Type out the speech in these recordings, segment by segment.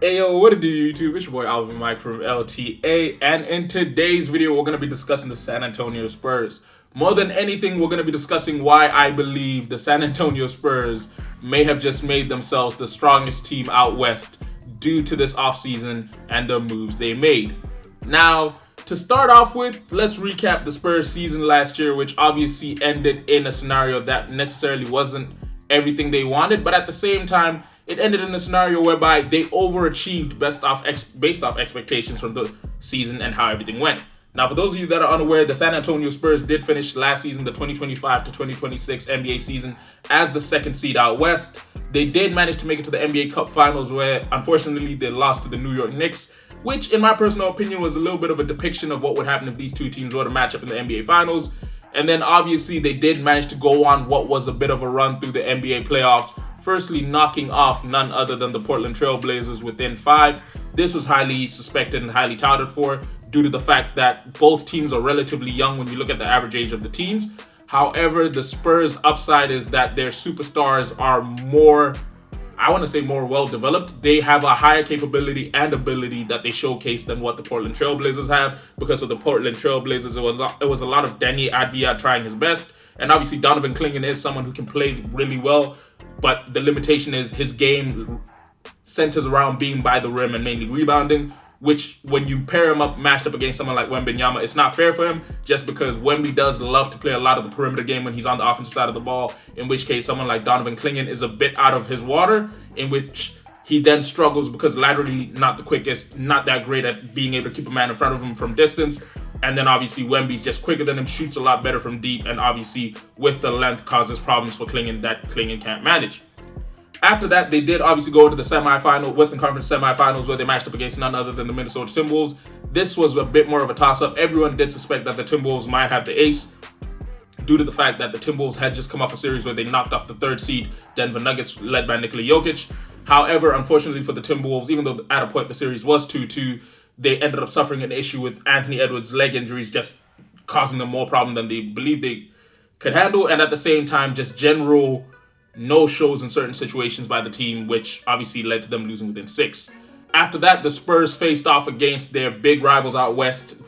Ayo, what it do, YouTube? It's your boy Alvin Mike from L.T.A. And in today's video, we're going to be discussing the San Antonio Spurs. More than anything, we're going to be discussing why I believe the San Antonio Spurs may have just made themselves the strongest team out west due to this offseason and the moves they made. Now, to start off with, let's recap the Spurs season last year, which obviously ended in a scenario that necessarily wasn't everything they wanted, but at the same time, it ended in a scenario whereby they overachieved based off expectations from the season and how everything went. Now, for those of you that are unaware, the San Antonio Spurs did finish last season, the 2025 to 2026 NBA season, as the second seed out west. They did manage to make it to the NBA Cup Finals, where unfortunately they lost to the New York Knicks, which in my personal opinion was a little bit of a depiction of what would happen if these two teams were to match up in the NBA Finals. And then obviously they did manage to go on what was a bit of a run through the NBA playoffs, firstly knocking off none other than the Portland Trail Blazers within 5. This was highly suspected and highly touted for due to the fact that both teams are relatively young when you look at the average age of the teams. However, the Spurs' upside is that their superstars are more well developed. They have a higher capability and ability that they showcase than what the Portland Trail Blazers have. Because of the Portland Trail Blazers, it was a lot of Danny Advia trying his best. And obviously Donovan Clingan is someone who can play really well, but the limitation is his game centers around being by the rim and mainly rebounding, which when you pair him up, matched up against someone like Wembanyama, it's not fair for him just because Wemby does love to play a lot of the perimeter game when he's on the offensive side of the ball, in which case someone like Donovan Clingan is a bit out of his water, in which he then struggles because laterally not the quickest, not that great at being able to keep a man in front of him from distance. And then obviously Wemby's just quicker than him, shoots a lot better from deep, and obviously with the length causes problems for Clingan that Clingan can't manage. After that, they did obviously go into the Western Conference semifinals, where they matched up against none other than the Minnesota Timberwolves. This was a bit more of a toss-up. Everyone did suspect that the Timberwolves might have the ace due to the fact that the Timberwolves had just come off a series where they knocked off the third seed Denver Nuggets, led by Nikola Jokic. However, unfortunately for the Timberwolves, even though at a point the series was 2-2, they ended up suffering an issue with Anthony Edwards' leg injuries, just causing them more problem than they believed they could handle. And at the same time, just general no-shows in certain situations by the team, which obviously led to them losing within 6. After that, the Spurs faced off against their big rivals out west,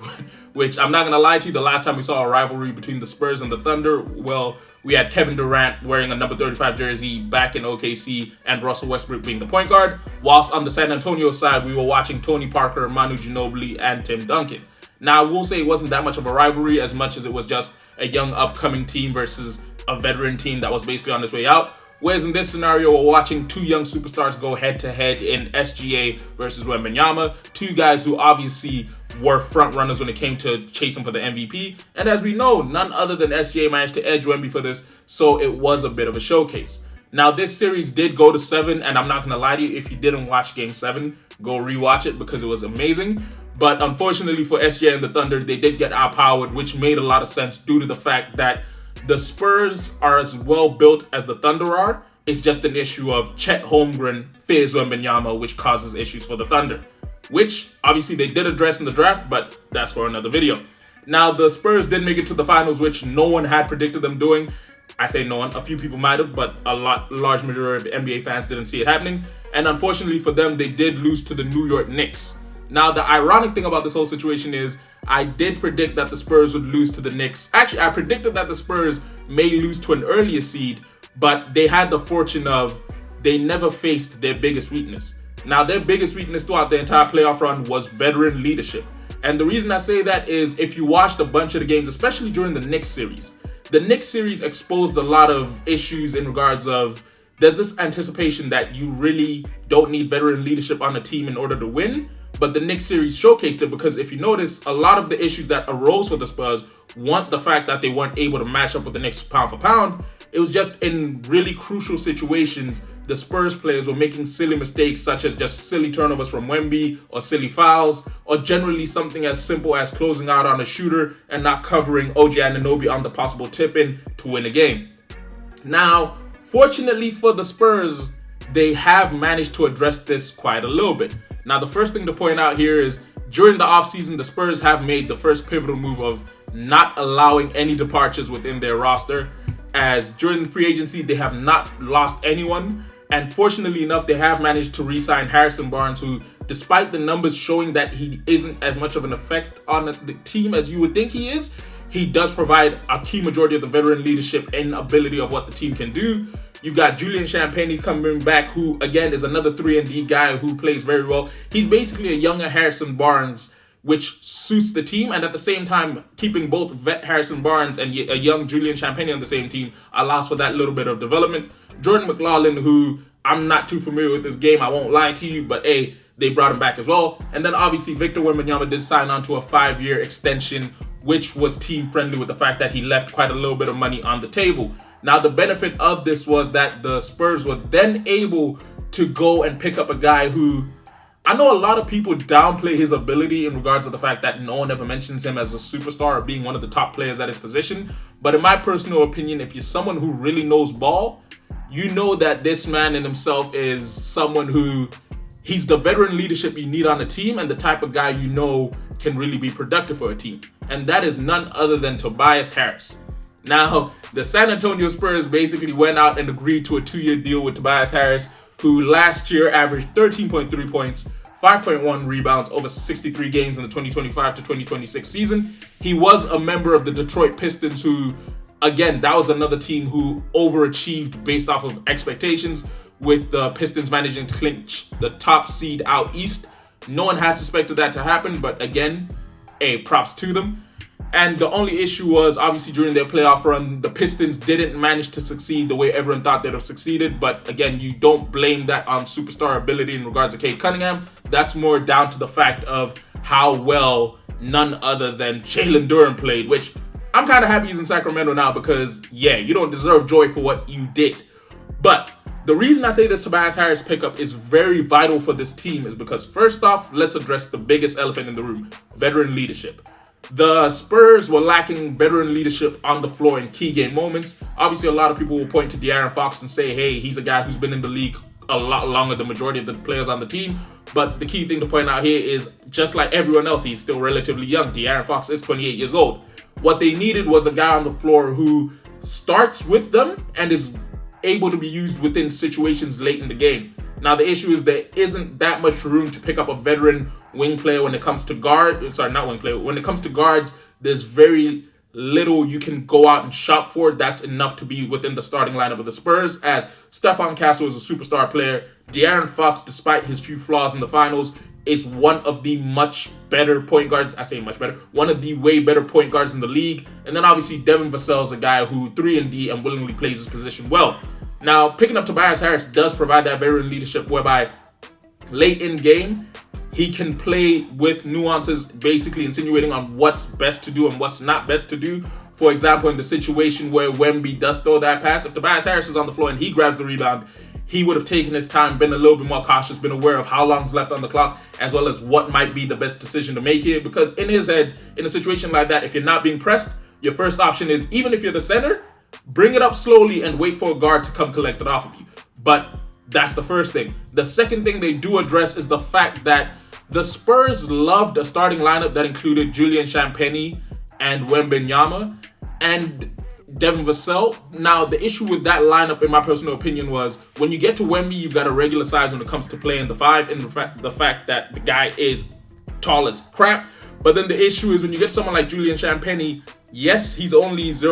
which I'm not going to lie to you, the last time we saw a rivalry between the Spurs and the Thunder, well, we had Kevin Durant wearing a number 35 jersey back in OKC and Russell Westbrook being the point guard, whilst on the San Antonio side, we were watching Tony Parker, Manu Ginobili, and Tim Duncan. Now, I will say it wasn't that much of a rivalry as much as it was just a young upcoming team versus a veteran team that was basically on its way out. Whereas in this scenario, we're watching two young superstars go head-to-head in SGA versus Wembanyama, two guys who obviously were front runners when it came to chasing for the MVP. And as we know, none other than SGA managed to edge Wemby for this, so it was a bit of a showcase. Now, this series did go to 7, and I'm not going to lie to you, if you didn't watch Game 7, go rewatch it because it was amazing. But unfortunately for SGA and the Thunder, they did get outpowered, which made a lot of sense due to the fact that the Spurs are as well built as the Thunder are. It's just an issue of Chet Holmgren fears Wembanyama, which causes issues for the Thunder, which obviously they did address in the draft, but that's for another video. Now, the Spurs did make it to the finals, which no one had predicted them doing. I say no one, a few people might have, but large majority of NBA fans didn't see it happening. And unfortunately for them, they did lose to the New York Knicks. Now, the ironic thing about this whole situation is I did predict that the Spurs would lose to the Knicks. Actually, I predicted that the Spurs may lose to an earlier seed, but they had the fortune of they never faced their biggest weakness. Now, their biggest weakness throughout the entire playoff run was veteran leadership. And the reason I say that is if you watched a bunch of the games, especially during the Knicks series, the Knicks series exposed a lot of issues in regards of there's this anticipation that you really don't need veteran leadership on a team in order to win. But the Knicks series showcased it because if you notice, a lot of the issues that arose for the Spurs weren't the fact that they weren't able to match up with the Knicks pound for pound. It was just in really crucial situations, the Spurs players were making silly mistakes such as just silly turnovers from Wemby or silly fouls, or generally something as simple as closing out on a shooter and not covering OG Anunoby on the possible tip-in to win a game. Now, fortunately for the Spurs, they have managed to address this quite a little bit. Now, the first thing to point out here is during the offseason, the Spurs have made the first pivotal move of not allowing any departures within their roster, as during free agency, they have not lost anyone. And fortunately enough, they have managed to re-sign Harrison Barnes, who, despite the numbers showing that he isn't as much of an effect on the team as you would think he is, he does provide a key majority of the veteran leadership and ability of what the team can do. You've got Julian Champagnie coming back, who, again, is another 3-and-D guy who plays very well. He's basically a younger Harrison Barnes, which suits the team, and at the same time, keeping both vet Harrison Barnes and a young Julian Champagnie on the same team allows for that little bit of development. Jordan McLaughlin, who I'm not too familiar with this game, I won't lie to you, but hey, they brought him back as well. And then obviously Victor Wembanyama did sign on to a 5-year extension, which was team friendly with the fact that he left quite a little bit of money on the table. Now, the benefit of this was that the Spurs were then able to go and pick up a guy who, I know a lot of people downplay his ability in regards to the fact that no one ever mentions him as a superstar or being one of the top players at his position. But in my personal opinion, if you're someone who really knows ball, you know that this man in himself is someone who, he's the veteran leadership you need on a team and the type of guy you know can really be productive for a team. And that is none other than Tobais Harris. Now, the San Antonio Spurs basically went out and agreed to a 2-year deal with Tobais Harris, who last year averaged 13.3 points, 5.1 rebounds over 63 games in the 2025 to 2026 season. He was a member of the Detroit Pistons, who, again, that was another team who overachieved based off of expectations, with the Pistons managing to clinch the top seed out east. No one had suspected that to happen, but again, props to them. And the only issue was, obviously, during their playoff run, the Pistons didn't manage to succeed the way everyone thought they'd have succeeded. But again, you don't blame that on superstar ability in regards to Cade Cunningham. That's more down to the fact of how well none other than Jalen Duren played, which I'm kind of happy he's in Sacramento now because, yeah, you don't deserve joy for what you did. But the reason I say this Tobais Harris pickup is very vital for this team is because, first off, let's address the biggest elephant in the room, veteran leadership. The Spurs were lacking veteran leadership on the floor in key game moments. Obviously, a lot of people will point to De'Aaron Fox and say, hey, he's a guy who's been in the league a lot longer than the majority of the players on the team. But the key thing to point out here is, just like everyone else, he's still relatively young. De'Aaron Fox is 28 years old. What they needed was a guy on the floor who starts with them and is able to be used within situations late in the game. Now, the issue is there isn't that much room to pick up a veteran wing player when it comes to when it comes to guards, there's very little you can go out and shop for that's enough to be within the starting lineup of the Spurs, as Stephon Castle is a superstar player. De'Aaron Fox, despite his few flaws in the finals, is one of the much better point guards. I say much better. One of the way better point guards in the league. And then obviously Devin Vassell is a guy who 3-and-D and willingly plays his position well. Now, picking up Tobais Harris does provide that veteran leadership whereby late in game, he can play with nuances, basically insinuating on what's best to do and what's not best to do. For example, in the situation where Wemby does throw that pass, if Tobais Harris is on the floor and he grabs the rebound, he would have taken his time, been a little bit more cautious, been aware of how long's left on the clock, as well as what might be the best decision to make here. Because in his head, in a situation like that, if you're not being pressed, your first option is, even if you're the center, bring it up slowly and wait for a guard to come collect it off of you. But that's the first thing. The second thing they do address is the fact that the Spurs loved a starting lineup that included Julian Champagnie and Wembanyama and Devin Vassell. Now, the issue with that lineup, in my personal opinion, was when you get to Wemby, you've got a regular size when it comes to playing the 5, and the fact that the guy is tall as crap. But then the issue is when you get someone like Julian Champagnie, yes, he's only he's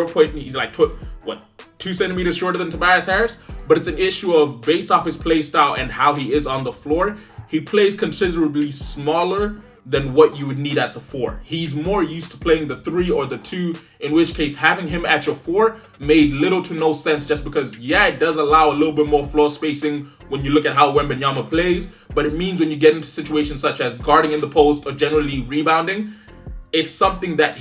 like 2 centimeters shorter than Tobais Harris, but it's an issue of based off his play style and how he is on the floor, he plays considerably smaller than what you would need at the 4. He's more used to playing the 3 or the 2, in which case having him at your 4 made little to no sense, just because, yeah, it does allow a little bit more floor spacing when you look at how Wembanyama plays, but it means when you get into situations such as guarding in the post or generally rebounding, it's something that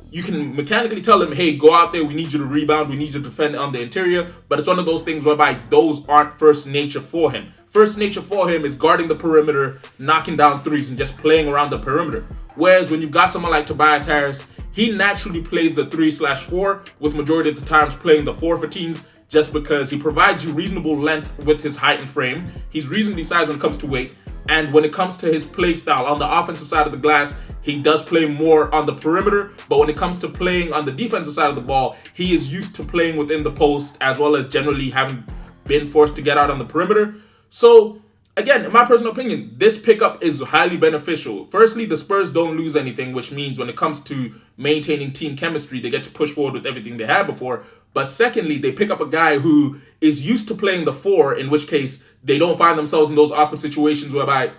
you can mechanically tell him, hey, go out there, we need you to rebound, we need you to defend on the interior, but it's one of those things whereby those aren't first nature for him. First nature for him is guarding the perimeter, knocking down threes, and just playing around the perimeter. Whereas when you've got someone like Tobais Harris, he naturally plays the 3/4, with majority of the times playing the 4 for teams, just because he provides you reasonable length with his height and frame. He's reasonably sized when it comes to weight. And when it comes to his play style on the offensive side of the glass, he does play more on the perimeter. But when it comes to playing on the defensive side of the ball, he is used to playing within the post, as well as generally having been forced to get out on the perimeter. So, again, in my personal opinion, this pickup is highly beneficial. Firstly, the Spurs don't lose anything, which means when it comes to maintaining team chemistry, they get to push forward with everything they had before. But secondly, they pick up a guy who is used to playing the 4, in which case they don't find themselves in those awkward situations whereby,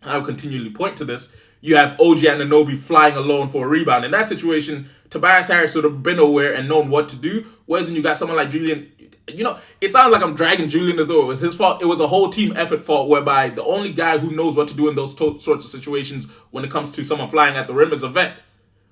I'll continually point to this, you have OG Anunoby flying alone for a rebound. In that situation, Tobais Harris would have been aware and known what to do. Whereas when you got someone like Julian, it sounds like I'm dragging Julian as though it was his fault. It was a whole team effort fault whereby the only guy who knows what to do in those sorts of situations when it comes to someone flying at the rim is a vet.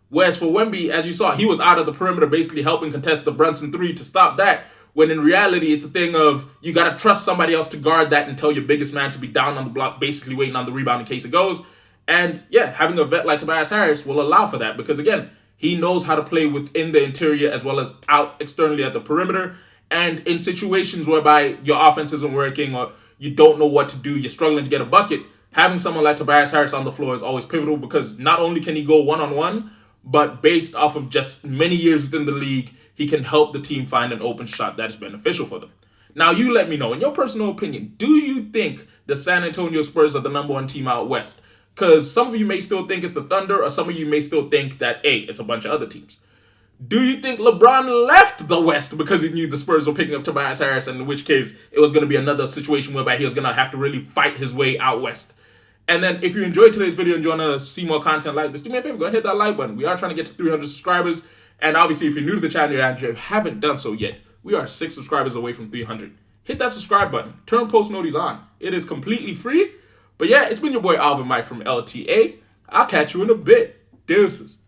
Whereas for Wemby, as you saw, he was out of the perimeter basically helping contest the Brunson 3 to stop that. When in reality, it's a thing of you got to trust somebody else to guard that and tell your biggest man to be down on the block, basically waiting on the rebound in case it goes. And yeah, having a vet like Tobais Harris will allow for that because, again, he knows how to play within the interior as well as out externally at the perimeter. And in situations whereby your offense isn't working or you don't know what to do, you're struggling to get a bucket, having someone like Tobais Harris on the floor is always pivotal because not only can he go one-on-one, but based off of just many years within the league, he can help the team find an open shot that is beneficial for them. Now, you let me know, in your personal opinion, do you think the San Antonio Spurs are the number 1 team out west? Because some of you may still think it's the Thunder, or some of you may still think that, hey, it's a bunch of other teams. Do you think LeBron left the West because he knew the Spurs were picking up Tobais Harris, and in which case it was going to be another situation whereby he was going to have to really fight his way out west? And then if you enjoyed today's video and you want to see more content like this, do me a favor, go ahead and hit that like button. We are trying to get to 300 subscribers. And obviously, if you're new to the channel and you haven't done so yet, we are 6 subscribers away from 300. Hit that subscribe button. Turn post notifications on. It is completely free. But yeah, it's been your boy Alvin Mike from L.T.A. I'll catch you in a bit. Deuces.